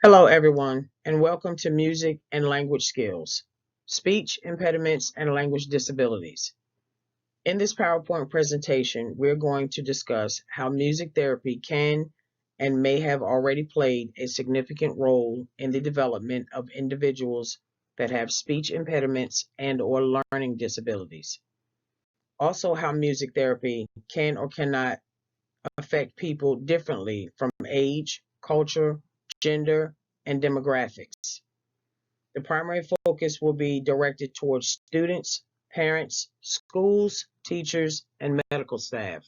Hello, everyone, and welcome to Music and Language Skills, Speech Impediments and Language Disabilities. In this PowerPoint presentation, we're going to discuss how music therapy can and may have already played a significant role in the development of individuals that have speech impediments and/or learning disabilities. Also, how music therapy can or cannot affect people differently from age, culture, gender, and demographics. The primary focus will be directed towards students, parents, schools, teachers, and medical staff.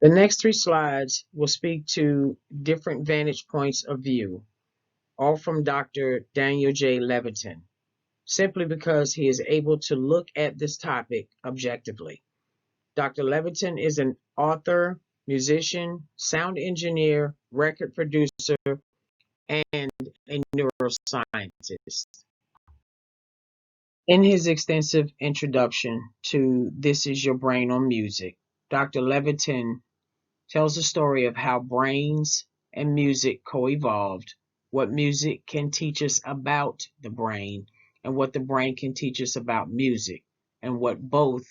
The next three slides will speak to different vantage points of view, all from Dr. Daniel J. Levitin, simply because he is able to look at this topic objectively. Dr. Levitin is an author, musician, sound engineer, record producer, and a neuroscientist. In his extensive introduction to This Is Your Brain on Music, Dr. Levitin tells the story of how brains and music co-evolved, what music can teach us about the brain, and what the brain can teach us about music, and what both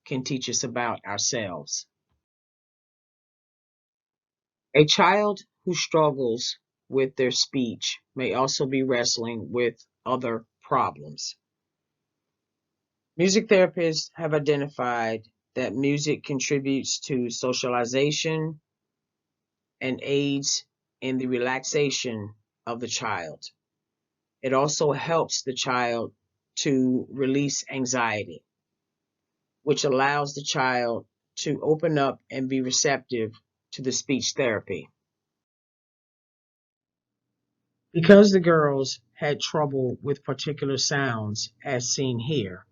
can teach us about ourselves. A child who struggles with their speech may also be wrestling with other problems. Music therapists have identified that music contributes to socialization and aids in the relaxation of the child. It also helps the child to release anxiety, which allows the child to open up and be receptive to the speech therapy. Because the girls had trouble with particular sounds, as seen here,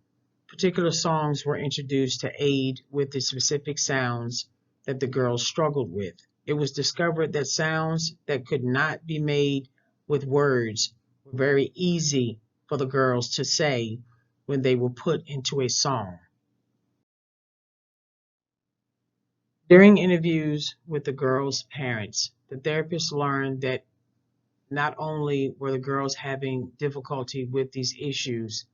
particular songs were introduced to aid with the specific sounds that the girls struggled with. It was discovered that sounds that could not be made with words were very easy for the girls to say when they were put into a song. During interviews with the girls' parents, the therapist learned that not only were the girls having difficulty with these issues,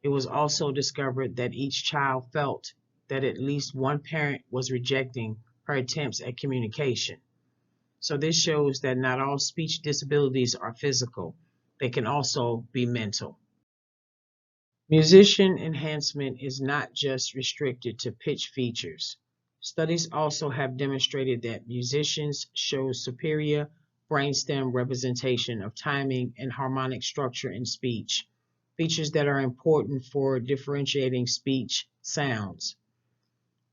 it was also discovered that each child felt that at least one parent was rejecting her attempts at communication. So this shows that not all speech disabilities are physical. They can also be mental. Musician enhancement is not just restricted to pitch features. Studies also have demonstrated that musicians show superior brainstem representation of timing and harmonic structure in speech, features that are important for differentiating speech sounds.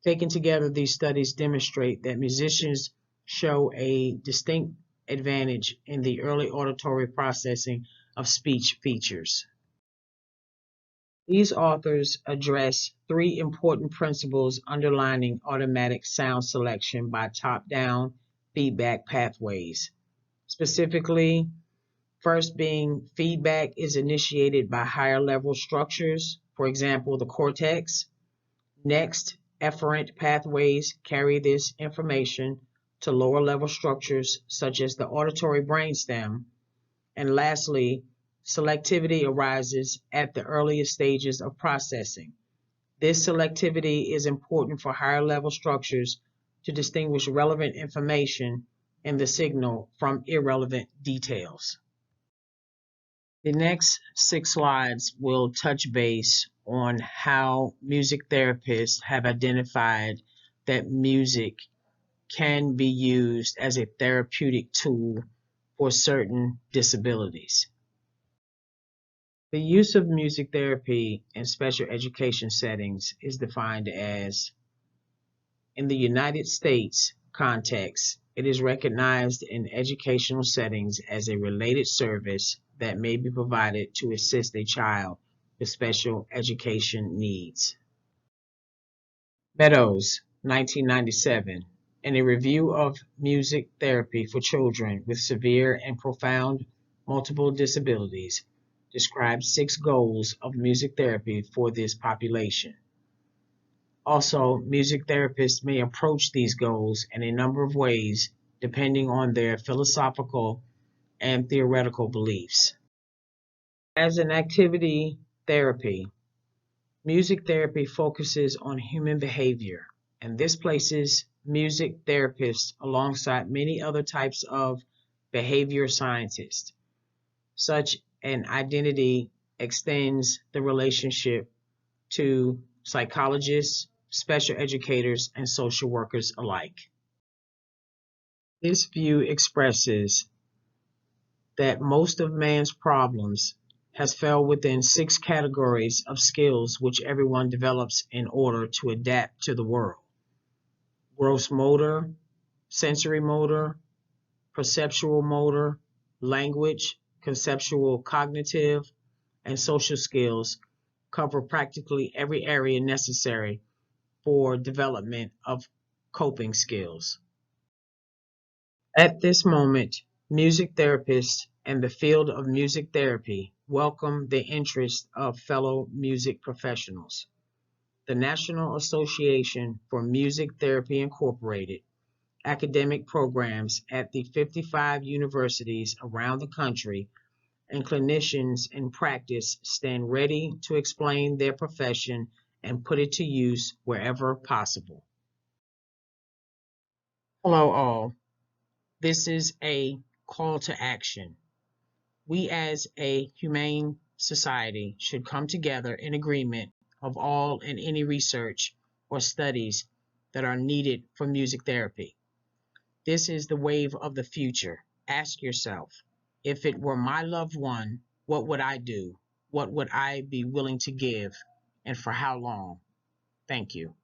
Taken together, these studies demonstrate that musicians show a distinct advantage in the early auditory processing of speech features. These authors address three important principles underlining automatic sound selection by top-down feedback pathways. Specifically, first being feedback is initiated by higher level structures, for example, the cortex. Next, efferent pathways carry this information to lower level structures such as the auditory brainstem. And lastly, selectivity arises at the earliest stages of processing. This selectivity is important for higher level structures to distinguish relevant information in the signal from irrelevant details. The next 6 slides will touch base on how music therapists have identified that music can be used as a therapeutic tool for certain disabilities. The use of music therapy in special education settings is defined as, in the United States context, it is recognized in educational settings as a related service that may be provided to assist a child with special education needs. Meadows, 1997, in a review of music therapy for children with severe and profound multiple disabilities, describes 6 goals of music therapy for this population. Also, music therapists may approach these goals in a number of ways depending on their philosophical and theoretical beliefs. As an activity therapy, music therapy focuses on human behavior, and this places music therapists alongside many other types of behavior scientists. Such an identity extends the relationship to psychologists, special educators, and social workers alike. This view expresses that most of man's problems has fell within six categories of skills which everyone develops in order to adapt to the world: gross motor, sensory motor, perceptual motor, language, conceptual cognitive, and social skills cover practically every area necessary for development of coping skills. At this moment, music therapists and the field of music therapy welcome the interest of fellow music professionals. The National Association for Music Therapy Incorporated academic programs at the 55 universities around the country and clinicians in practice stand ready to explain their profession and put it to use wherever possible. Hello, all. This is a call to action. We as a humane society should come together in agreement of all and any research or studies that are needed for music therapy. This is the wave of the future. Ask yourself, if it were my loved one, what would I do? What would I be willing to give? And for how long? Thank you.